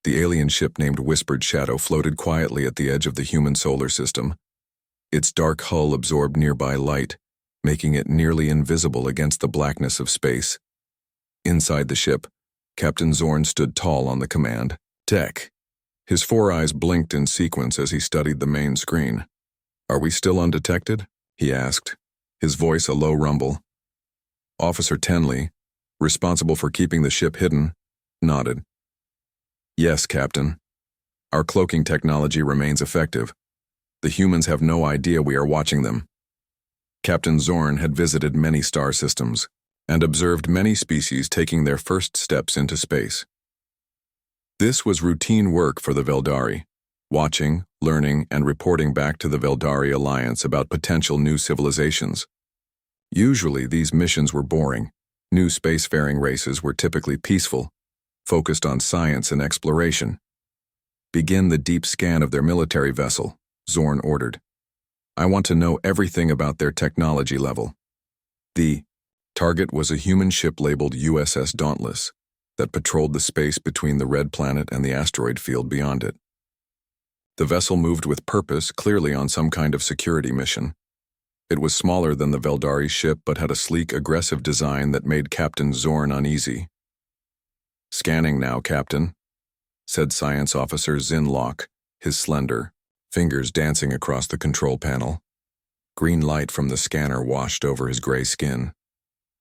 The alien ship named Whispered Shadow floated quietly at the edge of the human solar system. Its dark hull absorbed nearby light, making it nearly invisible against the blackness of space. Inside the ship, Captain Zorn stood tall on the command deck. His four eyes blinked in sequence as he studied the main screen. "Are we still undetected?" he asked, his voice a low rumble. Officer Tenley, responsible for keeping the ship hidden, nodded. "Yes, Captain. Our cloaking technology remains effective. The humans have no idea we are watching them." Captain Zorn had visited many star systems and observed many species taking their first steps into space. This was routine work for the Veldari, watching, learning, and reporting back to the Veldari Alliance about potential new civilizations. Usually, these missions were boring. New spacefaring races were typically peaceful, focused on science and exploration. "Begin the deep scan of their military vessel," Zorn ordered. "I want to know everything about their technology level." The target was a human ship labeled USS Dauntless that patrolled the space between the red planet and the asteroid field beyond it. The vessel moved with purpose, clearly on some kind of security mission. It was smaller than the Veldari ship but had a sleek, aggressive design that made Captain Zorn uneasy. "Scanning now, Captain," said Science Officer Zin Locke, his slender fingers dancing across the control panel. Green light from the scanner washed over his gray skin.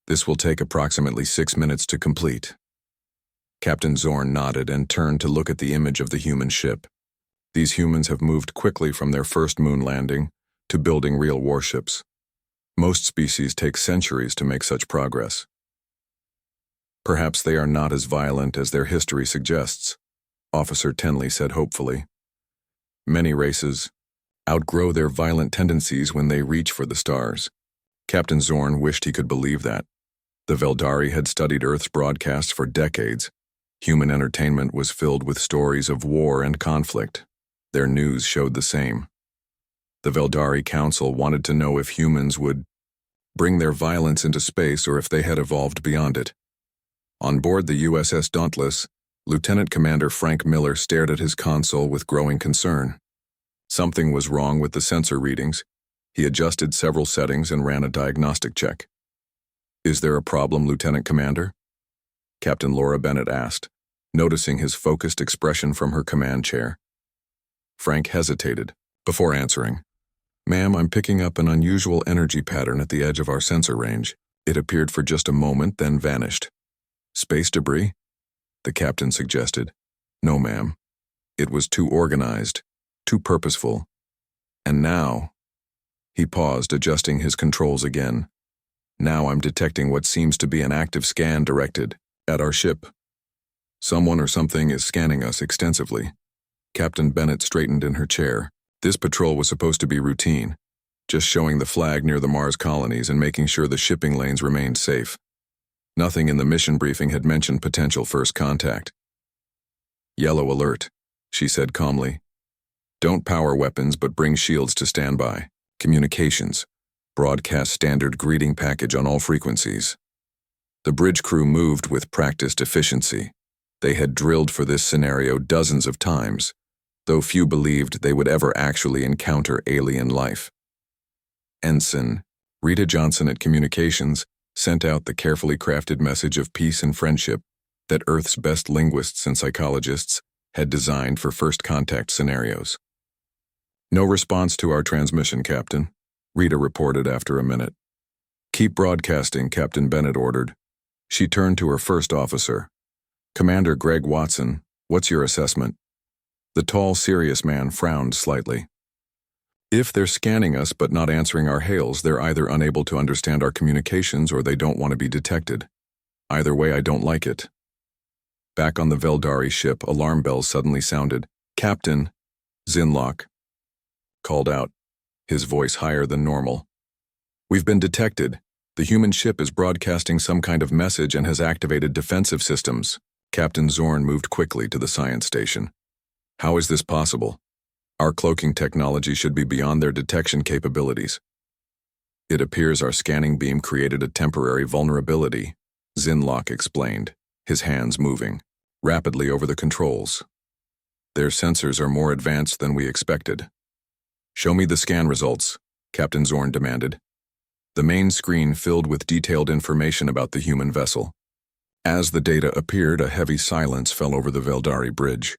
"This will take approximately 6 minutes to complete." Captain Zorn nodded and turned to look at the image of the human ship. These humans have moved quickly from their first moon landing to building real warships. Most species take centuries to make such progress. "Perhaps they are not as violent as their history suggests," Officer Tenley said hopefully. "Many races outgrow their violent tendencies when they reach for the stars." Captain Zorn wished he could believe that. The Veldari had studied Earth's broadcasts for decades. Human entertainment was filled with stories of war and conflict. Their news showed the same. The Veldari Council wanted to know if humans would bring their violence into space or if they had evolved beyond it. On board the USS Dauntless, Lieutenant Commander Frank Miller stared at his console with growing concern. Something was wrong with the sensor readings. He adjusted several settings and ran a diagnostic check. "Is there a problem, Lieutenant Commander?" Captain Laura Bennett asked, noticing his focused expression from her command chair. Frank hesitated before answering. "Ma'am, I'm picking up an unusual energy pattern at the edge of our sensor range. It appeared for just a moment, then vanished." "Space debris?" the captain suggested. "No, ma'am. It was too organized, too purposeful. And now..." He paused, adjusting his controls again. "Now I'm detecting what seems to be an active scan directed at our ship. Someone or something is scanning us extensively." Captain Bennett straightened in her chair. This patrol was supposed to be routine, just showing the flag near the Mars colonies and making sure the shipping lanes remained safe. Nothing in the mission briefing had mentioned potential first contact. "Yellow alert," she said calmly. "Don't power weapons, but bring shields to standby. Communications. Broadcast standard greeting package on all frequencies." The bridge crew moved with practiced efficiency. They had drilled for this scenario dozens of times, though few believed they would ever actually encounter alien life. Ensign Rita Johnson at Communications sent out the carefully crafted message of peace and friendship that Earth's best linguists and psychologists had designed for first contact scenarios. "No response to our transmission, Captain," Rita reported after a minute. "Keep broadcasting," Captain Bennett ordered. She turned to her first officer. "Commander Greg Watson, what's your assessment?" The tall, serious man frowned slightly. "If they're scanning us but not answering our hails, they're either unable to understand our communications or they don't want to be detected. Either way, I don't like it." Back on the Veldari ship, alarm bells suddenly sounded. "Captain," Zin Locke called out, his voice higher than normal. "We've been detected. The human ship is broadcasting some kind of message and has activated defensive systems." Captain Zorn moved quickly to the science station. "How is this possible? Our cloaking technology should be beyond their detection capabilities." "It appears our scanning beam created a temporary vulnerability," Zin Locke explained, his hands moving rapidly over the controls. Their sensors are more advanced than we expected. Show me the scan results, Captain Zorn demanded. The main screen filled with detailed information about the human vessel. As the data appeared, a heavy silence fell over the Veldari bridge.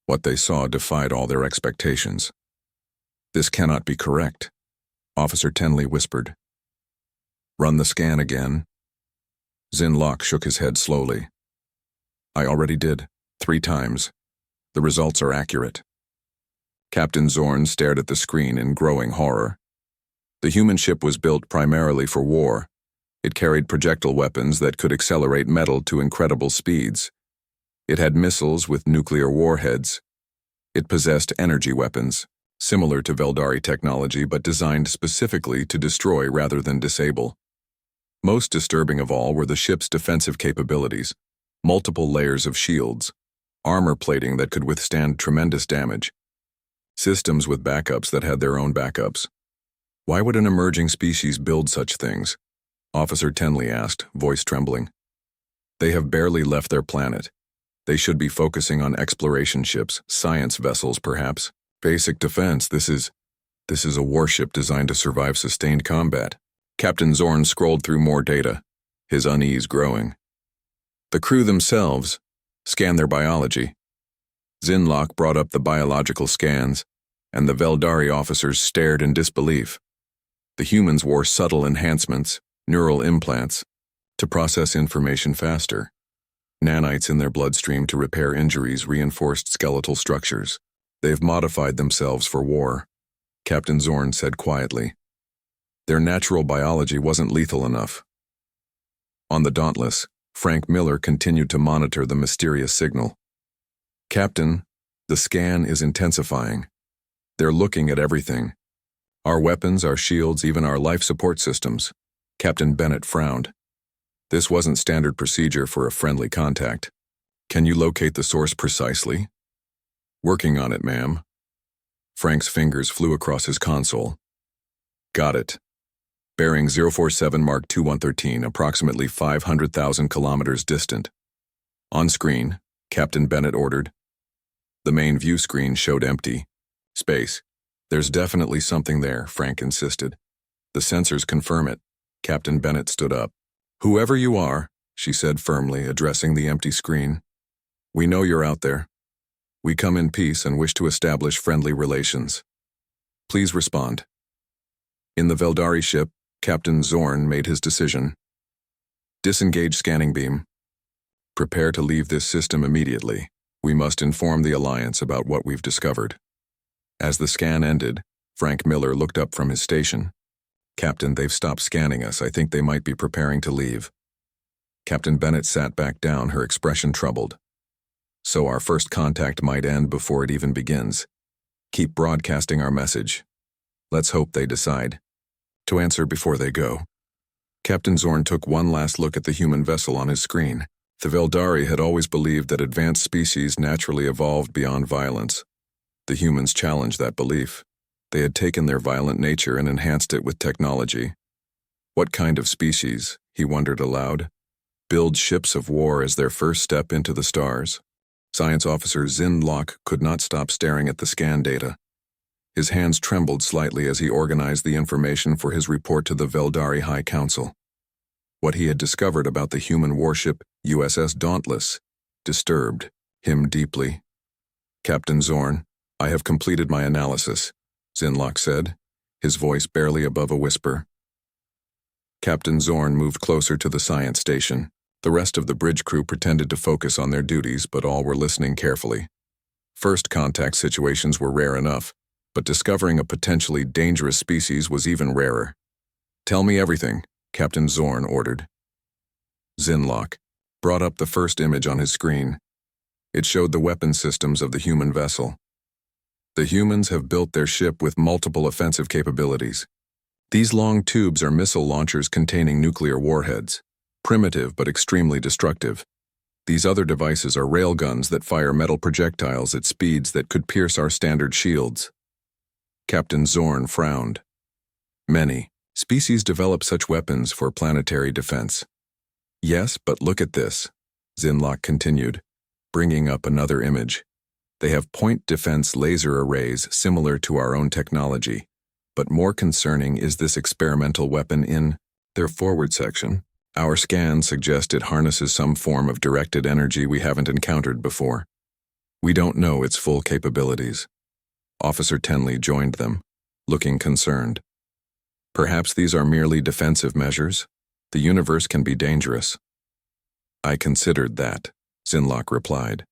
What they saw defied all their expectations. This cannot be correct, Officer Tenley whispered. Run the scan again. Zinlock shook his head slowly. I already did, 3 times. The results are accurate. Captain Zorn stared at the screen in growing horror. The human ship was built primarily for war. It carried projectile weapons that could accelerate metal to incredible speeds. It had missiles with nuclear warheads. It possessed energy weapons, similar to Veldari technology but designed specifically to destroy rather than disable. Most disturbing of all were the ship's defensive capabilities, multiple layers of shields, armor plating that could withstand tremendous damage, systems with backups that had their own backups. Why would an emerging species build such things? Officer Tenley asked, voice trembling. They have barely left their planet. They should be focusing on exploration ships, science vessels perhaps. Basic defense, this is a warship designed to survive sustained combat. Captain Zorn scrolled through more data, his unease growing. The crew themselves scanned their biology. Zinlock brought up the biological scans, and the Veldari officers stared in disbelief. The humans wore subtle enhancements, neural implants, to process information faster. Nanites in their bloodstream to repair injuries reinforced skeletal structures. They've modified themselves for war, Captain Zorn said quietly. Their natural biology wasn't lethal enough. On the Dauntless, Frank Miller continued to monitor the mysterious signal. Captain, the scan is intensifying. They're looking at everything. Our weapons, our shields, even our life support systems. Captain Bennett frowned. This wasn't standard procedure for a friendly contact. Can you locate the source precisely? Working on it, ma'am. Frank's fingers flew across his console. Got it. Bearing 047 Mark 2113, approximately 500,000 kilometers distant. On screen, Captain Bennett ordered. The main view screen showed empty. Space. There's definitely something there, Frank insisted. The sensors confirm it. Captain Bennett stood up. Whoever you are, she said firmly, addressing the empty screen. We know you're out there. We come in peace and wish to establish friendly relations. Please respond. In the Veldari ship, Captain Zorn made his decision. Disengage scanning beam. Prepare to leave this system immediately. We must inform the Alliance about what we've discovered. As the scan ended, Frank Miller looked up from his station. Captain, they've stopped scanning us. I think they might be preparing to leave. Captain Bennett sat back down, her expression troubled. So our first contact might end before it even begins. Keep broadcasting our message. Let's hope they decide to answer before they go. Captain Zorn took one last look at the human vessel on his screen. The Veldari had always believed that advanced species naturally evolved beyond violence. The humans challenged that belief. They had taken their violent nature and enhanced it with technology. What kind of species, he wondered aloud, build ships of war as their first step into the stars? Science officer Zinlock could not stop staring at the scan data. His hands trembled slightly as he organized the information for his report to the Veldari High Council. What he had discovered about the human warship USS Dauntless disturbed him deeply. Captain Zorn, I have completed my analysis, Zinlock said, his voice barely above a whisper. Captain Zorn moved closer to the science station. The rest of the bridge crew pretended to focus on their duties, but all were listening carefully. First contact situations were rare enough, but discovering a potentially dangerous species was even rarer. Tell me everything, Captain Zorn ordered. Zinlock brought up the first image on his screen. It showed the weapon systems of the human vessel. The humans have built their ship with multiple offensive capabilities. These long tubes are missile launchers containing nuclear warheads, primitive but extremely destructive. These other devices are railguns that fire metal projectiles at speeds that could pierce our standard shields. Captain Zorn frowned. Many species develop such weapons for planetary defense. Yes, but look at this, Zinlock continued, bringing up another image. They have point defense laser arrays similar to our own technology, but more concerning is this experimental weapon in their forward section. Our scans suggest it harnesses some form of directed energy we haven't encountered before. We don't know its full capabilities. Officer Tenley joined them, looking concerned. Perhaps these are merely defensive measures. The universe can be dangerous. I considered that, Zinlock replied.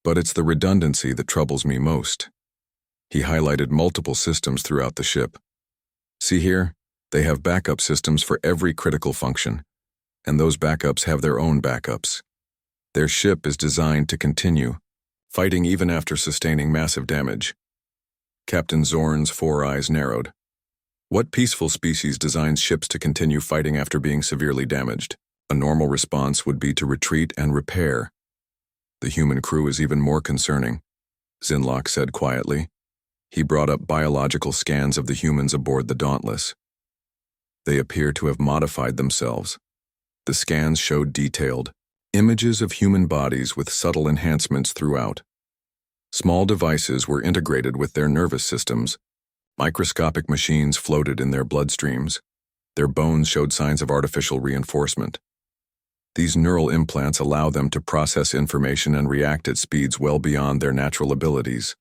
But it's the redundancy that troubles me most. He highlighted multiple systems throughout the ship. See here, they have backup systems for every critical function, and those backups have their own backups. Their ship is designed to continue, fighting even after sustaining massive damage. Captain Zorn's 4 eyes narrowed. What peaceful species designs ships to continue fighting after being severely damaged? A normal response would be to retreat and repair. The human crew is even more concerning, Zinlock said quietly. He brought up biological scans of the humans aboard the Dauntless. They appear to have modified themselves. The scans showed detailed images of human bodies with subtle enhancements throughout. Small devices were integrated with their nervous systems. Microscopic machines floated in their bloodstreams. Their bones showed signs of artificial reinforcement. These neural implants allow them to process information and react at speeds well beyond their natural abilities,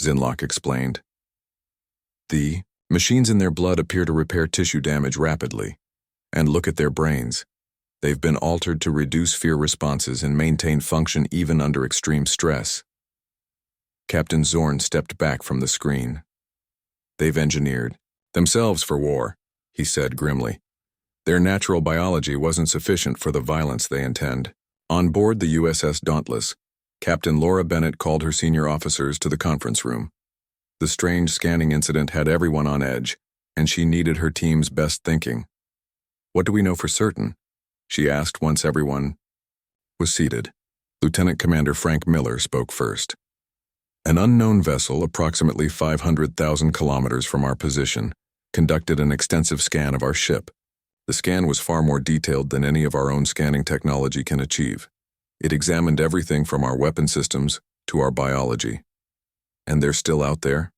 Zinlock explained. The machines in their blood appear to repair tissue damage rapidly. And look at their brains. They've been altered to reduce fear responses and maintain function even under extreme stress. Captain Zorn stepped back from the screen. They've engineered themselves for war, he said grimly. Their natural biology wasn't sufficient for the violence they intend. On board the USS Dauntless, Captain Laura Bennett called her senior officers to the conference room. The strange scanning incident had everyone on edge, and she needed her team's best thinking. What do we know for certain? She asked once everyone was seated. Lieutenant Commander Frank Miller spoke first. An unknown vessel, approximately 500,000 kilometers from our position, conducted an extensive scan of our ship. The scan was far more detailed than any of our own scanning technology can achieve. It examined everything from our weapon systems to our biology. And they're still out there?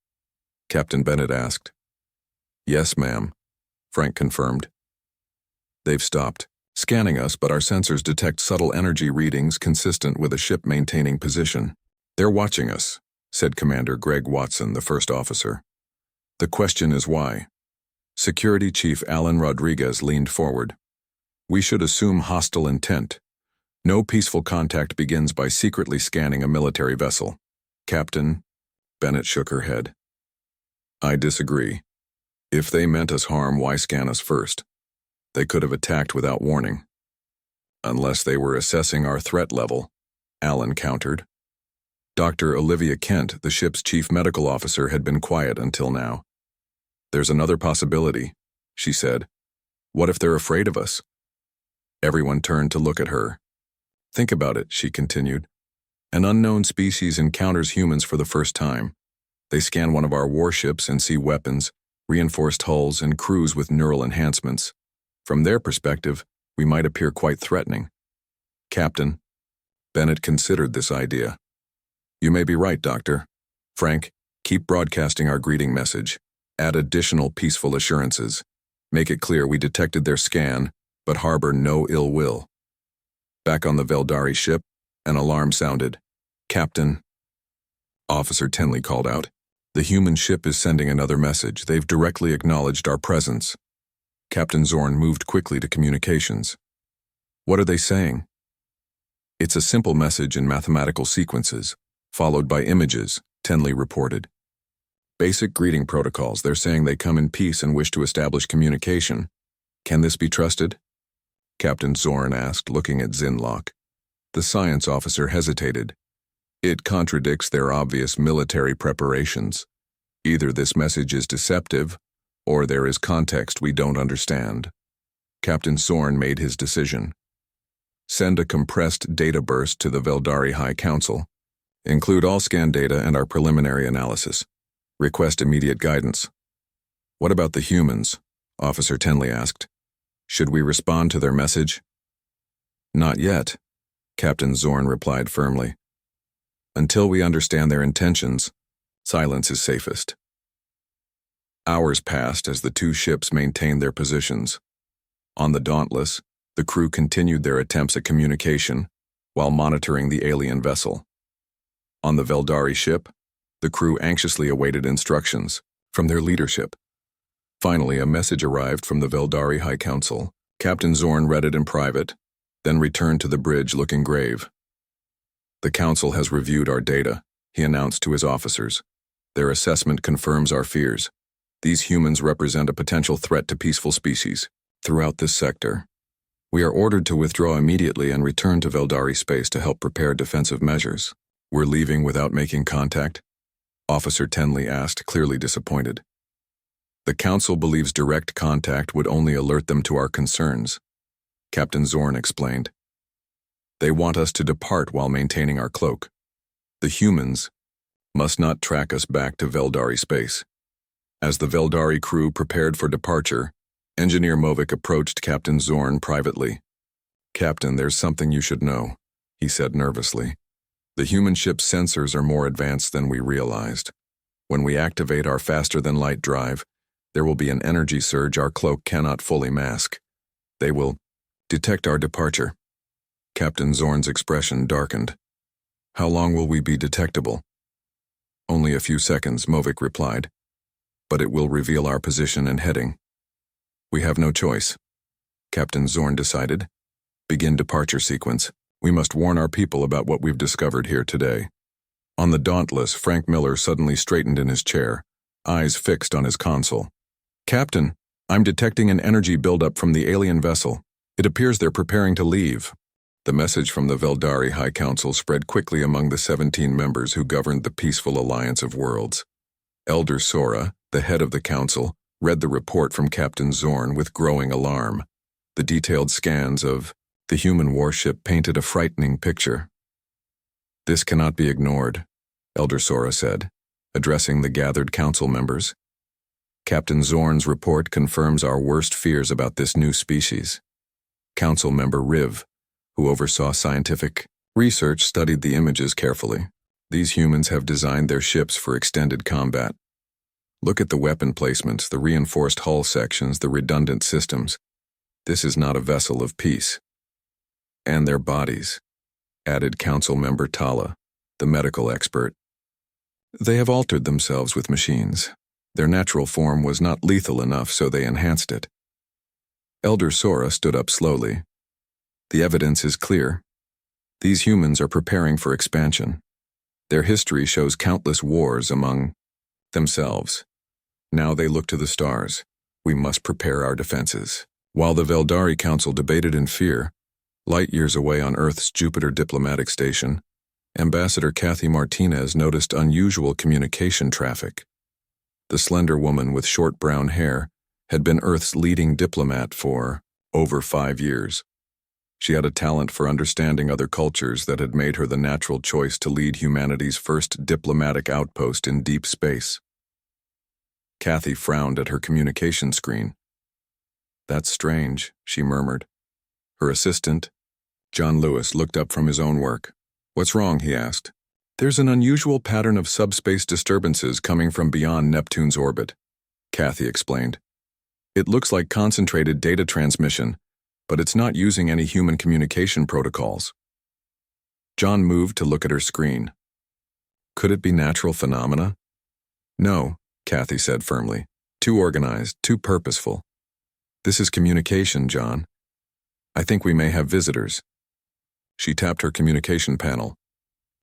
Captain Bennett asked. Yes, ma'am, Frank confirmed. They've stopped scanning us, but our sensors detect subtle energy readings consistent with a ship maintaining position. They're watching us, said Commander Greg Watson, the first officer. The question is why? Security Chief Alan Rodriguez leaned forward. We should assume hostile intent. No peaceful contact begins by secretly scanning a military vessel. Captain, Bennett shook her head. I disagree. If they meant us harm, why scan us first? They could have attacked without warning. Unless they were assessing our threat level, Alan countered. Dr. Olivia Kent, the ship's chief medical officer, had been quiet until now. There's another possibility, she said. What if they're afraid of us? Everyone turned to look at her. Think about it, she continued. An unknown species encounters humans for the first time. They scan one of our warships and see weapons, reinforced hulls, and crews with neural enhancements. From their perspective, we might appear quite threatening. Captain, Bennett considered this idea. You may be right, Doctor. Frank, keep broadcasting our greeting message. Add additional peaceful assurances. Make it clear we detected their scan, but harbor no ill will. Back on the Veldari ship, an alarm sounded. Captain, Officer Tenley called out. The human ship is sending another message. They've directly acknowledged our presence. Captain Zorn moved quickly to communications. What are they saying? It's a simple message in mathematical sequences, followed by images, Tenley reported. Basic greeting protocols. They're saying they come in peace and wish to establish communication. Can this be trusted? Captain Zorn asked, looking at Zinlock. The science officer hesitated. It contradicts their obvious military preparations. Either this message is deceptive, or there is context we don't understand. Captain Zorn made his decision. Send a compressed data burst to the Veldari High Council. Include all scan data and our preliminary analysis. Request immediate guidance. What about the humans? Officer Tenley asked. Should we respond to their message? Not yet, Captain Zorn replied firmly. Until we understand their intentions, silence is safest. Hours passed as the two ships maintained their positions. On the Dauntless, the crew continued their attempts at communication while monitoring the alien vessel. On the Veldari ship, the crew anxiously awaited instructions from their leadership. Finally, a message arrived from the Veldari High Council. Captain Zorn read it in private, then returned to the bridge looking grave. "The Council has reviewed our data," he announced to his officers. "Their assessment confirms our fears. These humans represent a potential threat to peaceful species throughout this sector. We are ordered to withdraw immediately and return to Veldari space to help prepare defensive measures." "We're leaving without making contact?" Officer Tenley asked, clearly disappointed. "The Council believes direct contact would only alert them to our concerns," Captain Zorn explained. "They want us to depart while maintaining our cloak. The humans must not track us back to Veldari space." As the Veldari crew prepared for departure, Engineer Movic approached Captain Zorn privately. "Captain, there's something you should know," he said nervously. "The human ship's sensors are more advanced than we realized. When we activate our faster-than-light drive, there will be an energy surge our cloak cannot fully mask. They will detect our departure." Captain Zorn's expression darkened. "How long will we be detectable?" "Only a few seconds," Movic replied. "But it will reveal our position and heading." "We have no choice," Captain Zorn decided. "Begin departure sequence. We must warn our people about what we've discovered here today." On the Dauntless, Frank Miller suddenly straightened in his chair, eyes fixed on his console. "Captain, I'm detecting an energy buildup from the alien vessel. It appears they're preparing to leave." The message from the Veldari High Council spread quickly among the 17 members who governed the Peaceful Alliance of Worlds. Elder Sora, the head of the council, read the report from Captain Zorn with growing alarm. The detailed scans of the human warship painted a frightening picture. "This cannot be ignored," Elder Sora said, addressing the gathered council members. "Captain Zorn's report confirms our worst fears about this new species." Council member Riv, who oversaw scientific research, studied the images carefully. "These humans have designed their ships for extended combat. Look at the weapon placements, the reinforced hull sections, the redundant systems. This is not a vessel of peace." "And their bodies," added Council member Tala, the medical expert. "They have altered themselves with machines. Their natural form was not lethal enough, so they enhanced it." Elder Sora stood up slowly. "The evidence is clear. These humans are preparing for expansion. Their history shows countless wars among themselves. Now they look to the stars. We must prepare our defenses." While the Veldari Council debated in fear, light years away on Earth's Jupiter diplomatic station, Ambassador Kathy Martinez noticed unusual communication traffic. The slender woman with short brown hair had been Earth's leading diplomat for over 5 years. She had a talent for understanding other cultures that had made her the natural choice to lead humanity's first diplomatic outpost in deep space. Kathy frowned at her communication screen. "That's strange," she murmured. Her assistant, John Lewis, looked up from his own work. "What's wrong?" he asked. "There's an unusual pattern of subspace disturbances coming from beyond Neptune's orbit," Kathy explained. "It looks like concentrated data transmission, but it's not using any human communication protocols." John moved to look at her screen. "Could it be natural phenomena?" "No," Kathy said firmly. "Too organized, too purposeful. This is communication, John. I think we may have visitors." She tapped her communication panel.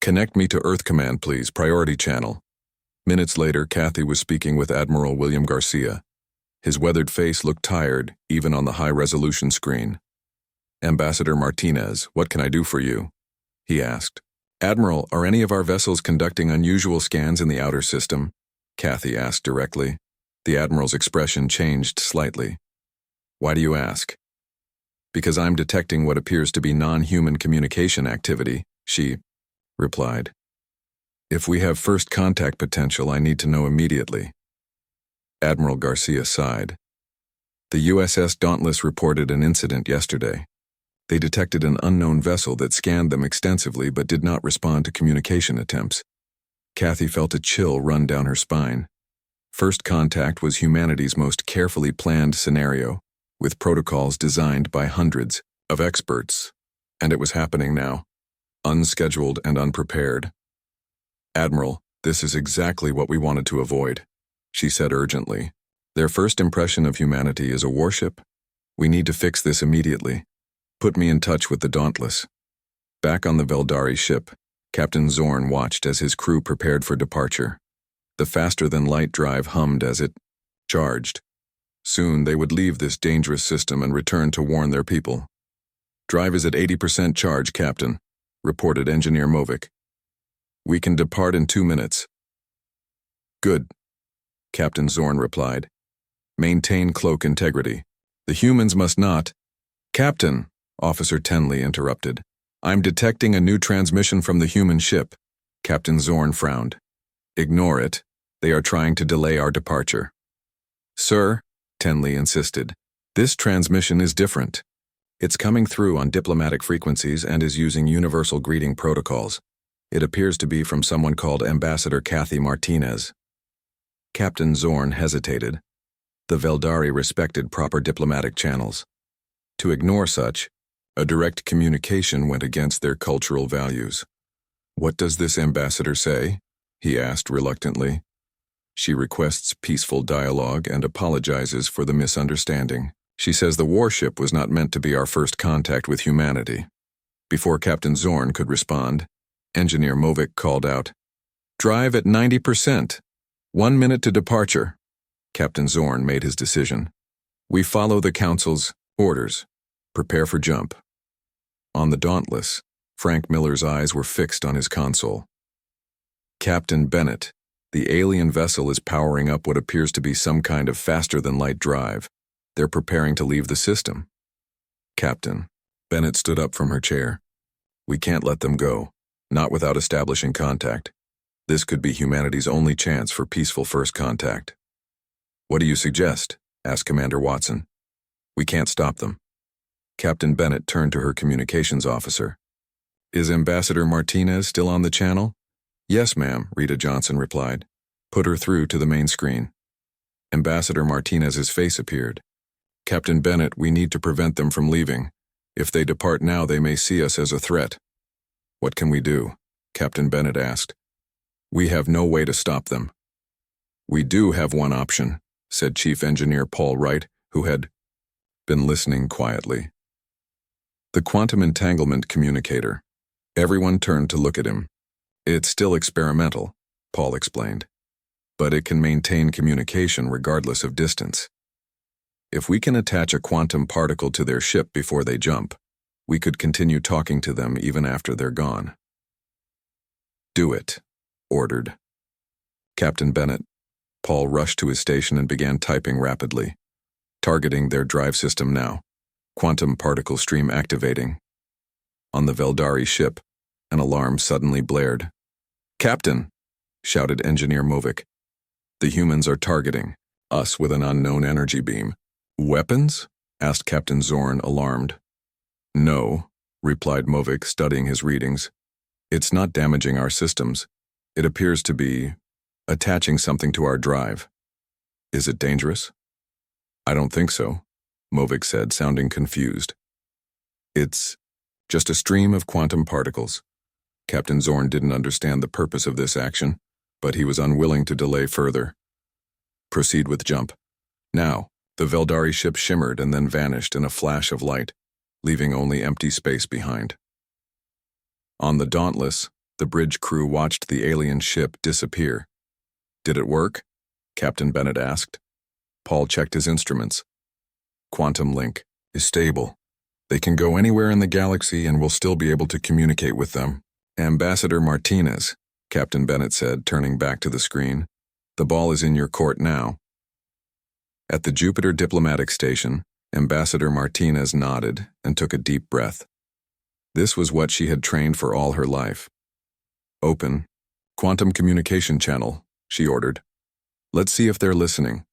"Connect me to Earth Command, please, priority channel." Minutes later, Kathy was speaking with Admiral William Garcia. His weathered face looked tired, even on the high-resolution screen. "Ambassador Martinez, what can I do for you?" he asked. "Admiral, are any of our vessels conducting unusual scans in the outer system?" Kathy asked directly. The Admiral's expression changed slightly. "Why do you ask?" "Because I'm detecting what appears to be non-human communication activity," she replied. "If we have first contact potential, I need to know immediately." Admiral Garcia sighed. "The USS Dauntless reported an incident yesterday. They detected an unknown vessel that scanned them extensively but did not respond to communication attempts. Kathy felt a chill run down her spine. First contact was humanity's most carefully planned scenario, with protocols designed by hundreds of experts. And it was happening now, unscheduled and unprepared. "Admiral, this is exactly what we wanted to avoid," she said urgently. "Their first impression of humanity is a warship. We need to fix this immediately. Put me in touch with the Dauntless." Back on the Veldari ship, Captain Zorn watched as his crew prepared for departure. The faster-than-light drive hummed as it charged. Soon they would leave this dangerous system and return to warn their people. "Drive is at 80% charge, Captain," reported Engineer Movic. "We can depart in 2 minutes." "Good," Captain Zorn replied. "Maintain cloak integrity. The humans must not—" "Captain," Officer Tenley interrupted. "I'm detecting a new transmission from the human ship." Captain Zorn frowned. "Ignore it. They are trying to delay our departure." "Sir," Tenley insisted, "this transmission is different. It's coming through on diplomatic frequencies and is using universal greeting protocols. It appears to be from someone called Ambassador Kathy Martinez." Captain Zorn hesitated. The Veldari respected proper diplomatic channels. To ignore such, a direct communication went against their cultural values. "What does this ambassador say?" he asked reluctantly. "She requests peaceful dialogue and apologizes for the misunderstanding. She says the warship was not meant to be our first contact with humanity." Before Captain Zorn could respond, Engineer Movic called out, "Drive at 90%. 1 minute to departure." Captain Zorn made his decision. "We follow the Council's orders. Prepare for jump." On the Dauntless, Frank Miller's eyes were fixed on his console. "Captain Bennett, the alien vessel is powering up what appears to be some kind of faster-than-light drive. They're preparing to leave the system." "Captain," Bennett stood up from her chair. "We can't let them go, not without establishing contact. This could be humanity's only chance for peaceful first contact." "What do you suggest?" asked Commander Watson. "We can't stop them." Captain Bennett turned to her communications officer. "Is Ambassador Martinez still on the channel?" "Yes, ma'am," Rita Johnson replied. "Put her through to the main screen." Ambassador Martinez's face appeared. "Captain Bennett, we need to prevent them from leaving. If they depart now, they may see us as a threat." "What can we do?" Captain Bennett asked. "We have no way to stop them." "We do have one option," said Chief Engineer Paul Wright, who had been listening quietly. "The quantum entanglement communicator." Everyone turned to look at him. "It's still experimental," Paul explained, "but it can maintain communication regardless of distance. If we can attach a quantum particle to their ship before they jump, we could continue talking to them even after they're gone." "Do it," ordered Captain Bennett. Paul rushed to his station and began typing rapidly. "Targeting their drive system now. Quantum particle stream activating." On the Veldari ship, an alarm suddenly blared. "Captain!" shouted Engineer Movic. "The humans are targeting us with an unknown energy beam." "Weapons?" asked Captain Zorn, alarmed. "No," replied Movic, studying his readings. "It's not damaging our systems. It appears to be attaching something to our drive." "Is it dangerous?" "I don't think so," Movic said, sounding confused. "It's just a stream of quantum particles." Captain Zorn didn't understand the purpose of this action, but he was unwilling to delay further. "Proceed with jump." Now, the Veldari ship shimmered and then vanished in a flash of light, leaving only empty space behind. On the Dauntless, the bridge crew watched the alien ship disappear. "Did it work?" Captain Bennett asked. Paul checked his instruments. "Quantum link is stable. They can go anywhere in the galaxy and we'll still be able to communicate with them." "Ambassador Martinez," Captain Bennett said, turning back to the screen. "The ball is in your court now." At the Jupiter diplomatic station, Ambassador Martinez nodded and took a deep breath. This was what she had trained for all her life. "Open quantum communication channel," she ordered. "Let's see if they're listening."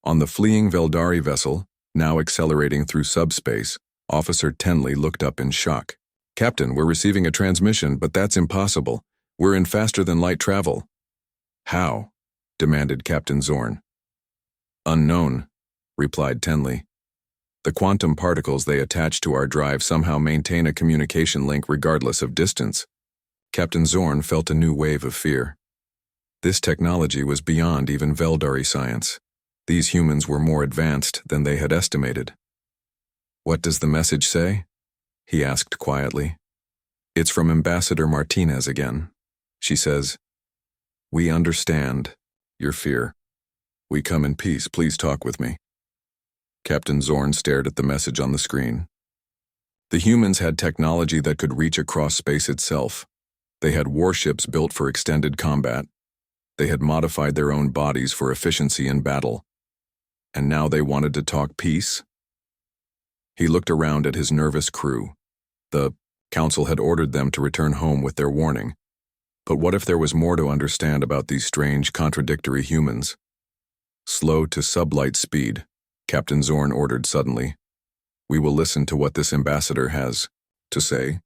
On the fleeing Veldari vessel, now accelerating through subspace, Officer Tenley looked up in shock. "Captain, we're receiving a transmission, but that's impossible. We're in faster-than-light travel." "How?" demanded Captain Zorn. "Unknown," replied Tenley. "The quantum particles they attach to our drive somehow maintain a communication link regardless of distance." Captain Zorn felt a new wave of fear. This technology was beyond even Veldari science. These humans were more advanced than they had estimated. "What does the message say?" he asked quietly. "It's from Ambassador Martinez again. She says, 'We understand your fear. We come in peace. Please talk with me.'" Captain Zorn stared at the message on the screen. The humans had technology that could reach across space itself. They had warships built for extended combat. They had modified their own bodies for efficiency in battle. And now they wanted to talk peace? He looked around at his nervous crew. The council had ordered them to return home with their warning. But what if there was more to understand about these strange, contradictory humans? "Slow to sublight speed," Captain Zorn ordered suddenly. "We will listen to what this ambassador has to say."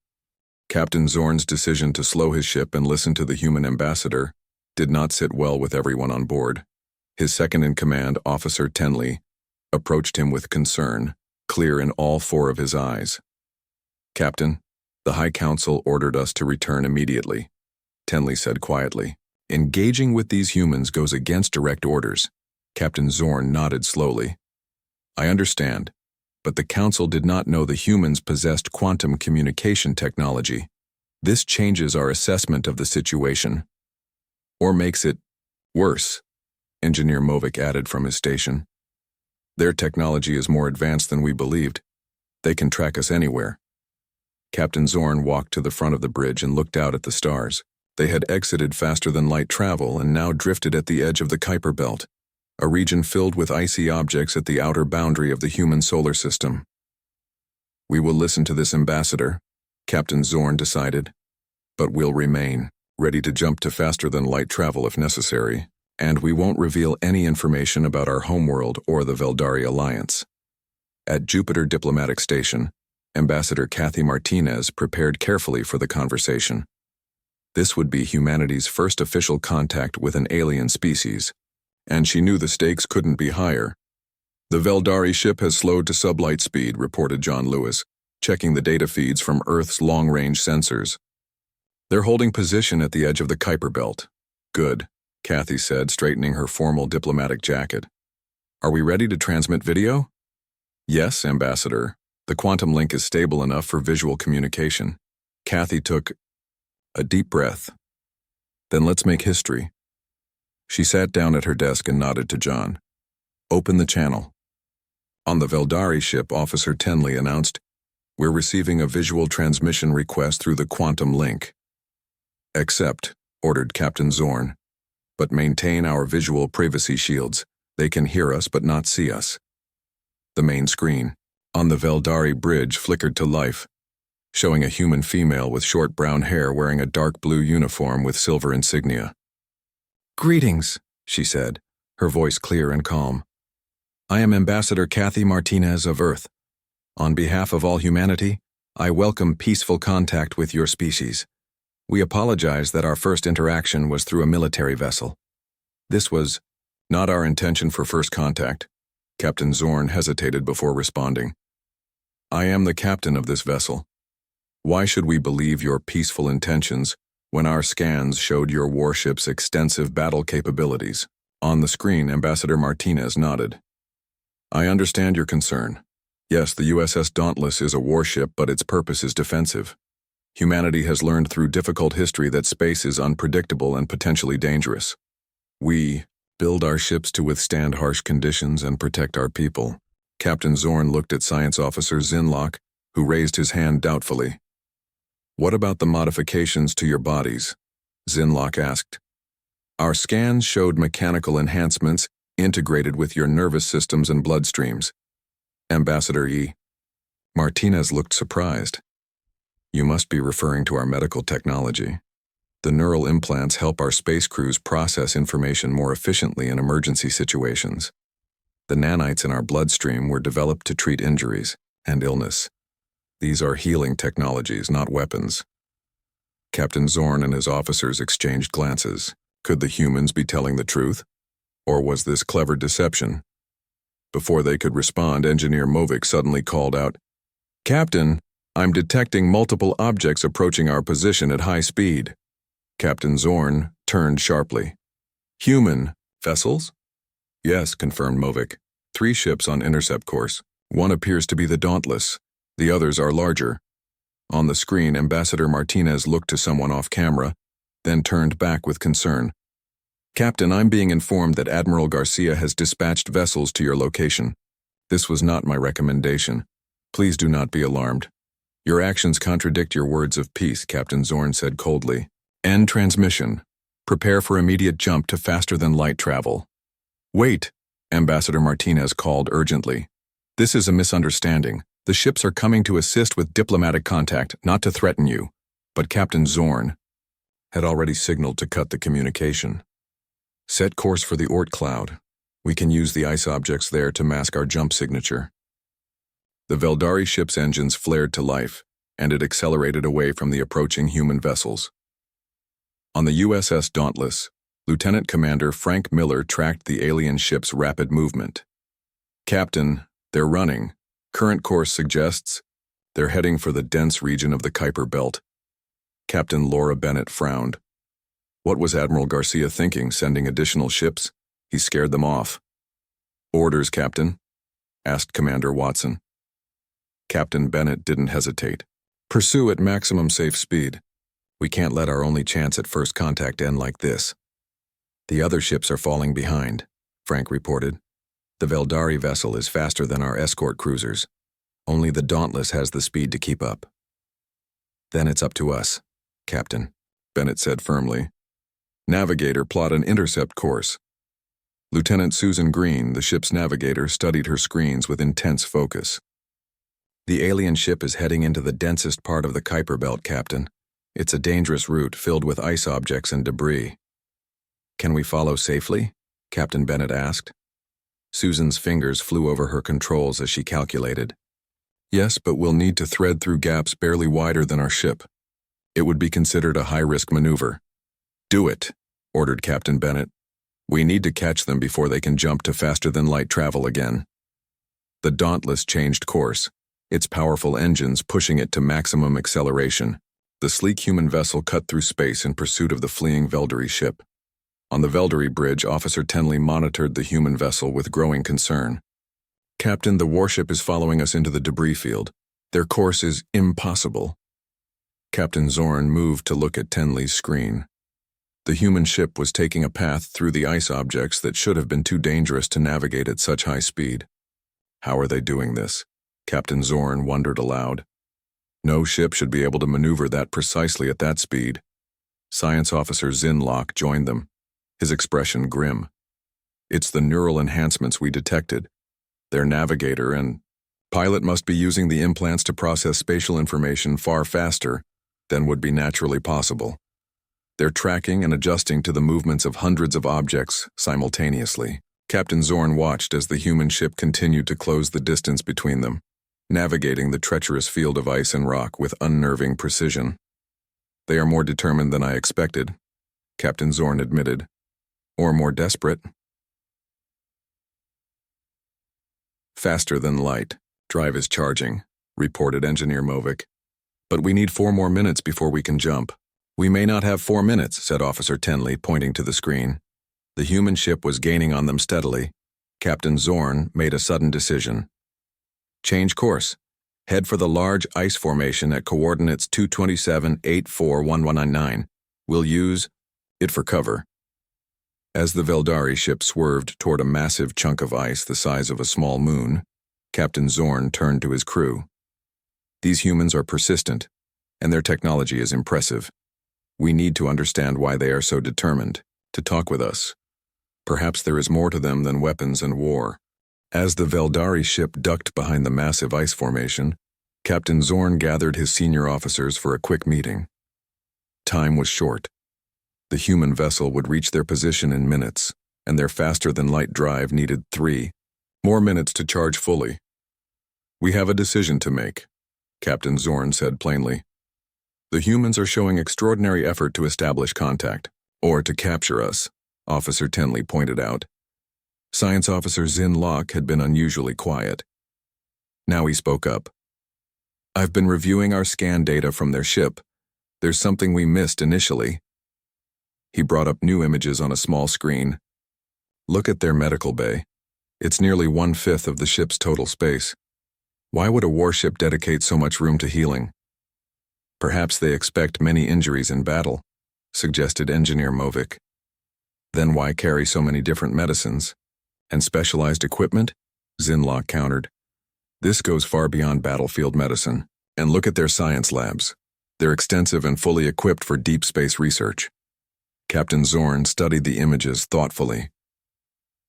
Captain Zorn's decision to slow his ship and listen to the human ambassador did not sit well with everyone on board. His second-in-command, Officer Tenley, approached him with concern, clear in all four of his eyes. "Captain, the High Council ordered us to return immediately," Tenley said quietly. "Engaging with these humans goes against direct orders." Captain Zorn nodded slowly. "I understand, but the Council did not know the humans possessed quantum communication technology. This changes our assessment of the situation. Or makes it worse," Engineer Movic added from his station. "Their technology is more advanced than we believed. They can track us anywhere." Captain Zorn walked to the front of the bridge and looked out at the stars. They had exited faster-than-light travel and now drifted at the edge of the Kuiper Belt, a region filled with icy objects at the outer boundary of the human solar system. "We will listen to this ambassador," Captain Zorn decided, "but we'll remain ready to jump to faster-than-light travel if necessary, and we won't reveal any information about our homeworld or the Veldari Alliance." At Jupiter Diplomatic Station, Ambassador Kathy Martinez prepared carefully for the conversation. This would be humanity's first official contact with an alien species, and she knew the stakes couldn't be higher. "The Veldari ship has slowed to sublight speed," reported John Lewis, checking the data feeds from Earth's long-range sensors. "They're holding position at the edge of the Kuiper Belt." "Good," Kathy said, straightening her formal diplomatic jacket. "Are we ready to transmit video?" "Yes, Ambassador. The quantum link is stable enough for visual communication." Kathy took a deep breath. "Then let's make history." She sat down at her desk and nodded to John. "Open the channel." On the Veldari ship, Officer Tenley announced, "We're receiving a visual transmission request through the quantum link." "Accept," ordered Captain Zorn. "But maintain our visual privacy shields. They can hear us but not see us." The main screen on the Veldari bridge flickered to life, showing a human female with short brown hair wearing a dark blue uniform with silver insignia. "Greetings," she said, her voice clear and calm. "I am Ambassador Kathy Martinez of Earth. On behalf of all humanity, I welcome peaceful contact with your species. We apologize that our first interaction was through a military vessel. This was not our intention for first contact." Captain Zorn hesitated before responding. "I am the captain of this vessel. Why should we believe your peaceful intentions when our scans showed your warship's extensive battle capabilities?" On the screen, Ambassador Martinez nodded. "I understand your concern. Yes, the USS Dauntless is a warship, but its purpose is defensive. Humanity has learned through difficult history that space is unpredictable and potentially dangerous. We build our ships to withstand harsh conditions and protect our people." Captain Zorn looked at Science Officer Zinlock, who raised his hand doubtfully. "What about the modifications to your bodies?" Zinlock asked. "Our scans showed mechanical enhancements integrated with your nervous systems and bloodstreams." Ambassador E. Martinez looked surprised. "You must be referring to our medical technology. The neural implants help our space crews process information more efficiently in emergency situations. The nanites in our bloodstream were developed to treat injuries and illness, These are healing technologies, not weapons. Captain Zorn and his officers exchanged glances. Could the humans be telling the truth? Or was this clever deception? Before they could respond, Engineer Movik suddenly called out, "Captain, I'm detecting multiple objects approaching our position at high speed." Captain Zorn turned sharply. "Human vessels?" "Yes," confirmed Movik. 3 ships on intercept course. One appears to be the Dauntless. The others are larger. On the screen, Ambassador Martinez looked to someone off camera, then turned back with concern. "Captain, I'm being informed that Admiral Garcia has dispatched vessels to your location. This was not my recommendation. Please do not be alarmed. Your actions contradict your words of peace," Captain Zorn said coldly. "End transmission. Prepare for immediate jump to faster-than-light travel." "Wait," Ambassador Martinez called urgently. "This is a misunderstanding. The ships are coming to assist with diplomatic contact, not to threaten you." But Captain Zorn had already signaled to cut the communication. "Set course for the Oort cloud. We can use the ice objects there to mask our jump signature." The Veldari ship's engines flared to life, and it accelerated away from the approaching human vessels. On the USS Dauntless, Lieutenant Commander Frank Miller tracked the alien ship's rapid movement. "Captain, they're running. Current course suggests they're heading for the dense region of the Kuiper Belt." Captain Laura Bennett frowned. What was Admiral Garcia thinking, sending additional ships? He scared them off. "Orders, Captain?" asked Commander Watson. Captain Bennett didn't hesitate. "Pursue at maximum safe speed. We can't let our only chance at first contact end like this." "The other ships are falling behind," Frank reported. "The Veldari vessel is faster than our escort cruisers. Only the Dauntless has the speed to keep up." "Then it's up to us, Captain," Bennett said firmly. "Navigator, plot an intercept course." Lieutenant Susan Green, the ship's navigator, studied her screens with intense focus. "The alien ship is heading into the densest part of the Kuiper Belt, Captain. It's a dangerous route filled with ice objects and debris." "Can we follow safely?" Captain Bennett asked. Susan's fingers flew over her controls as she calculated. "Yes, but we'll need to thread through gaps barely wider than our ship. It would be considered a high-risk maneuver." "Do it," ordered Captain Bennett. "We need to catch them before they can jump to faster-than-light travel again." The Dauntless changed course, its powerful engines pushing it to maximum acceleration. The sleek human vessel cut through space in pursuit of the fleeing Veldari ship. On the Veldari bridge, Officer Tenley monitored the human vessel with growing concern. "Captain, the warship is following us into the debris field. Their course is impossible." Captain Zorn moved to look at Tenley's screen. The human ship was taking a path through the ice objects that should have been too dangerous to navigate at such high speed. How are they doing this? Captain Zorn wondered aloud. No ship should be able to maneuver that precisely at that speed. Science Officer Zinlock joined them, his expression grim. "It's the neural enhancements we detected. Their navigator and pilot must be using the implants to process spatial information far faster than would be naturally possible. They're tracking and adjusting to the movements of hundreds of objects simultaneously." Captain Zorn watched as the human ship continued to close the distance between them, navigating the treacherous field of ice and rock with unnerving precision. "They are more determined than I expected," Captain Zorn admitted. "Or more desperate." "Faster than light. Drive is charging," reported Engineer Movik. "But we need 4 more minutes before we can jump." "We may not have 4 minutes," said Officer Tenley, pointing to the screen. The human ship was gaining on them steadily. Captain Zorn made a sudden decision. "Change course. Head for the large ice formation at coordinates 227-84-1199. We'll use it for cover." As the Veldari ship swerved toward a massive chunk of ice the size of a small moon, Captain Zorn turned to his crew. "These humans are persistent, and their technology is impressive. We need to understand why they are so determined to talk with us. Perhaps there is more to them than weapons and war." As the Veldari ship ducked behind the massive ice formation, Captain Zorn gathered his senior officers for a quick meeting. Time was short. The human vessel would reach their position in minutes, and their faster-than-light drive needed 3 more minutes to charge fully. "We have a decision to make. Captain Zorn said plainly. "The humans are showing extraordinary effort to establish contact, or to capture us," Officer Tenley pointed out. Science Officer Zin Locke had been unusually quiet. Now he spoke up. "I've been reviewing our scan data from their ship. There's something we missed initially." He brought up new images on a small screen. "Look at their medical bay. It's nearly 1/5 of the ship's total space. Why would a warship dedicate so much room to healing?" "Perhaps they expect many injuries in battle," suggested Engineer Movic. "Then why carry so many different medicines? And specialized equipment?" Zinlock countered. "This goes far beyond battlefield medicine. And look at their science labs. They're extensive and fully equipped for deep space research." Captain Zorn studied the images thoughtfully.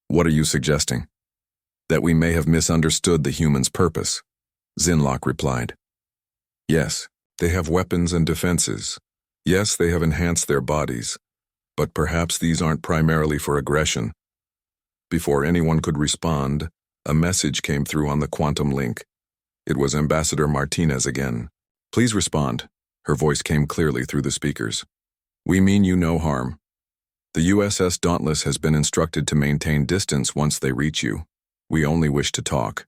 "What are you suggesting?" "That we may have misunderstood the humans' purpose," Zinlock replied. "Yes, they have weapons and defenses. Yes, they have enhanced their bodies. But perhaps these aren't primarily for aggression." Before anyone could respond, a message came through on the quantum link. It was Ambassador Martinez again. "Please respond." Her voice came clearly through the speakers. "We mean you no harm. The USS Dauntless has been instructed to maintain distance once they reach you. We only wish to talk."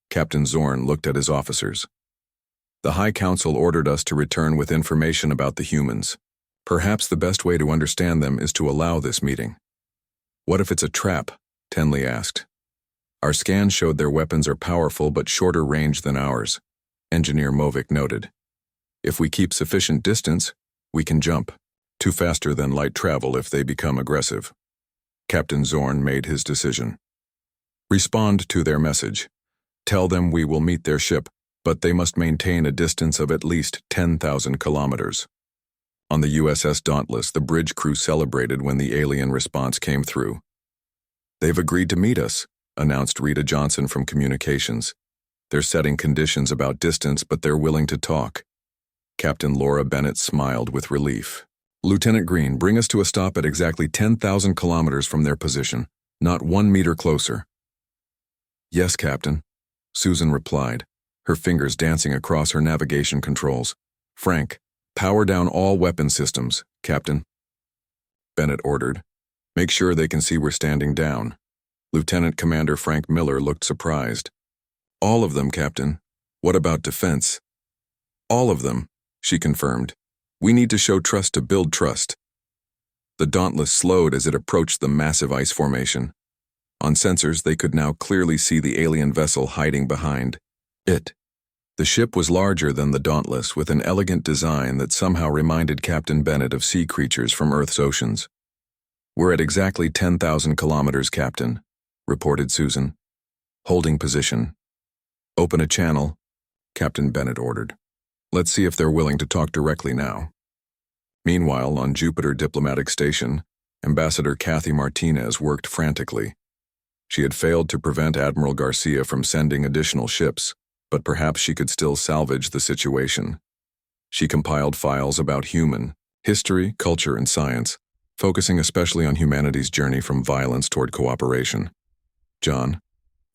Captain Zorn looked at his officers. "The High Council ordered us to return with information about the humans. Perhaps the best way to understand them is to allow this meeting." "What if it's a trap?" Tenley asked. "Our scans showed their weapons are powerful but shorter range than ours," Engineer Movic noted. "If we keep sufficient distance, we can jump. To faster than light travel if they become aggressive." Captain Zorn made his decision. "Respond to their message. Tell them we will meet their ship, but they must maintain a distance of at least 10,000 kilometers." On the USS Dauntless, the bridge crew celebrated when the alien response came through. "They've agreed to meet us," announced Rita Johnson from Communications. "They're setting conditions about distance, but they're willing to talk." Captain Laura Bennett smiled with relief. "Lieutenant Green, bring us to a stop at exactly 10,000 kilometers from their position, not 1 meter closer." "Yes, Captain," Susan replied, her fingers dancing across her navigation controls. "Frank, power down all weapon systems, Captain." Bennett ordered. "Make sure they can see we're standing down." Lieutenant Commander Frank Miller looked surprised. "All of them, Captain. What about defense?" "All of them," she confirmed. "We need to show trust to build trust." The Dauntless slowed as it approached the massive ice formation. On sensors, they could now clearly see the alien vessel hiding behind it. The ship was larger than the Dauntless, with an elegant design that somehow reminded Captain Bennett of sea creatures from Earth's oceans. "We're at exactly 10,000 kilometers, Captain," reported Susan. "Holding position." "Open a channel," Captain Bennett ordered. "Let's see if they're willing to talk directly now." Meanwhile, on Jupiter Diplomatic Station, Ambassador Kathy Martinez worked frantically. She had failed to prevent Admiral Garcia from sending additional ships, but perhaps she could still salvage the situation. She compiled files about human history, culture, and science, focusing especially on humanity's journey from violence toward cooperation. "John,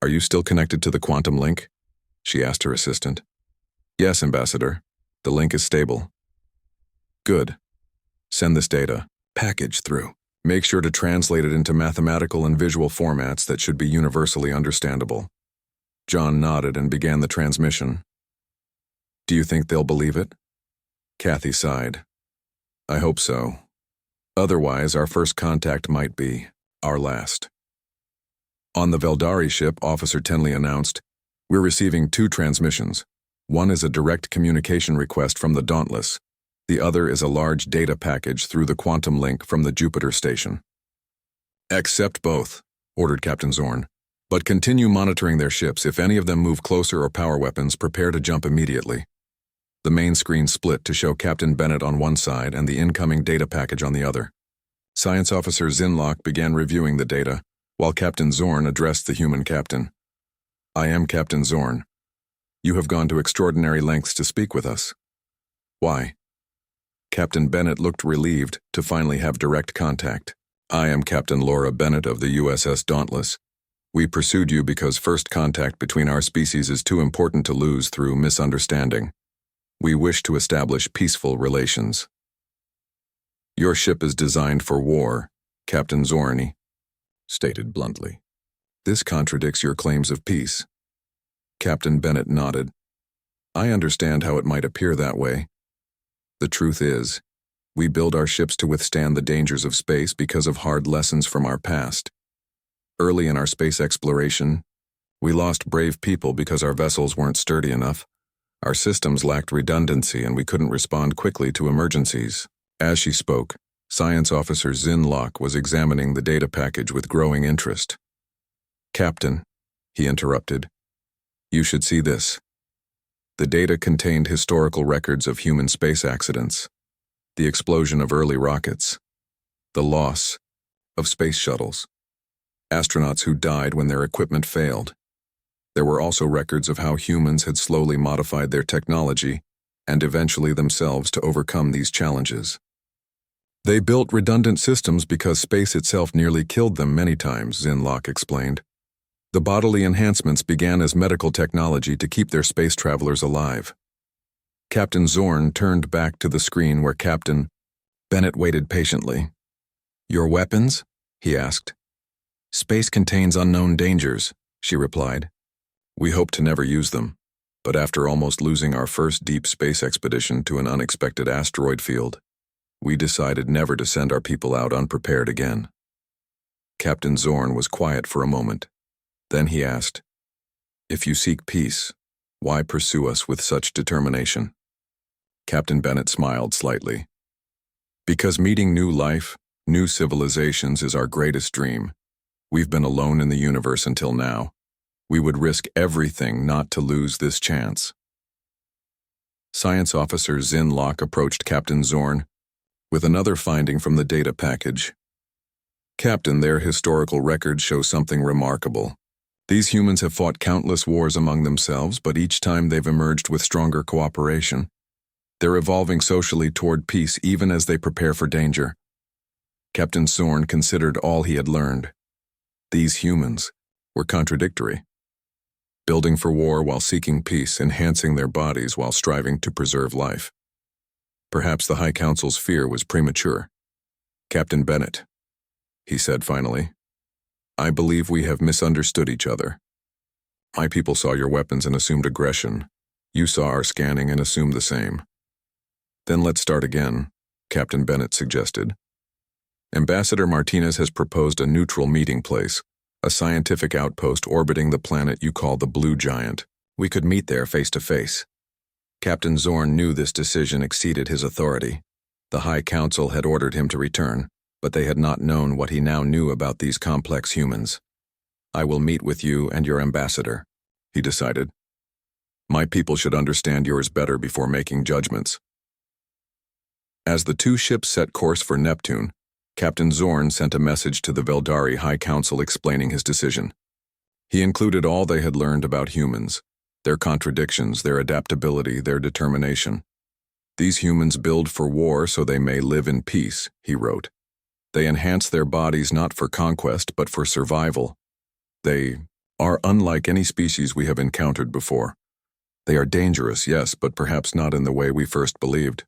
are you still connected to the quantum link?" she asked her assistant. "Yes, Ambassador. The link is stable." "Good. Send this data package through. Make sure to translate it into mathematical and visual formats that should be universally understandable." John nodded and began the transmission. "Do you think they'll believe it?" Kathy sighed. "I hope so. Otherwise, our first contact might be our last." On the Veldari ship, Officer Tenley announced, "We're receiving 2 transmissions. One is a direct communication request from the Dauntless. The other is a large data package through the quantum link from the Jupiter station." "Accept both," ordered Captain Zorn. "But continue monitoring their ships. If any of them move closer or power weapons, prepare to jump immediately." The main screen split to show Captain Bennett on one side and the incoming data package on the other. Science Officer Zinlock began reviewing the data, while Captain Zorn addressed the human captain. "I am Captain Zorn. You have gone to extraordinary lengths to speak with us. Why?" Captain Bennett looked relieved to finally have direct contact. "I am Captain Laura Bennett of the USS Dauntless. We pursued you because first contact between our species is too important to lose through misunderstanding. We wish to establish peaceful relations. Your ship is designed for war, Captain Zorni stated bluntly. This contradicts your claims of peace. Captain Bennett nodded. I understand how it might appear that way. The truth is, we build our ships to withstand the dangers of space because of hard lessons from our past. Early in our space exploration, we lost brave people because our vessels weren't sturdy enough. Our systems lacked redundancy and we couldn't respond quickly to emergencies. As she spoke, Science Officer Zinlock was examining the data package with growing interest. Captain, he interrupted, you should see this. The data contained historical records of human space accidents, the explosion of early rockets, the loss of space shuttles, astronauts who died when their equipment failed. There were also records of how humans had slowly modified their technology and eventually themselves to overcome these challenges. They built redundant systems because space itself nearly killed them many times, Zinlock explained. The bodily enhancements began as medical technology to keep their space travelers alive. Captain Zorn turned back to the screen where Captain Bennett waited patiently. Your weapons? He asked. Space contains unknown dangers, she replied. We hope to never use them, but after almost losing our first deep space expedition to an unexpected asteroid field, we decided never to send our people out unprepared again. Captain Zorn was quiet for a moment. Then he asked, if you seek peace, why pursue us with such determination? Captain Bennett smiled slightly. Because meeting new life, new civilizations is our greatest dream. We've been alone in the universe until now. We would risk everything not to lose this chance. Science Officer Zinlock approached Captain Zorn with another finding from the data package. Captain, their historical records show something remarkable. These humans have fought countless wars among themselves, but each time they've emerged with stronger cooperation. They're evolving socially toward peace even as they prepare for danger. Captain Zorn considered all he had learned. These humans were contradictory. Building for war while seeking peace, enhancing their bodies while striving to preserve life. Perhaps the High Council's fear was premature. Captain Bennett, he said finally, I believe we have misunderstood each other. My people saw your weapons and assumed aggression. You saw our scanning and assumed the same. Then let's start again, Captain Bennett suggested. Ambassador Martinez has proposed a neutral meeting place, a scientific outpost orbiting the planet you call the Blue Giant. We could meet there face to face. Captain Zorn knew this decision exceeded his authority. The High Council had ordered him to return, but they had not known what he now knew about these complex humans. I will meet with you and your ambassador, he decided. My people should understand yours better before making judgments. As the two ships set course for Neptune, Captain Zorn sent a message to the Veldari High Council explaining his decision. He included all they had learned about humans, their contradictions, their adaptability, their determination. These humans build for war so they may live in peace, he wrote. They enhance their bodies not for conquest but for survival. They are unlike any species we have encountered before. They are dangerous, yes, but perhaps not in the way we first believed.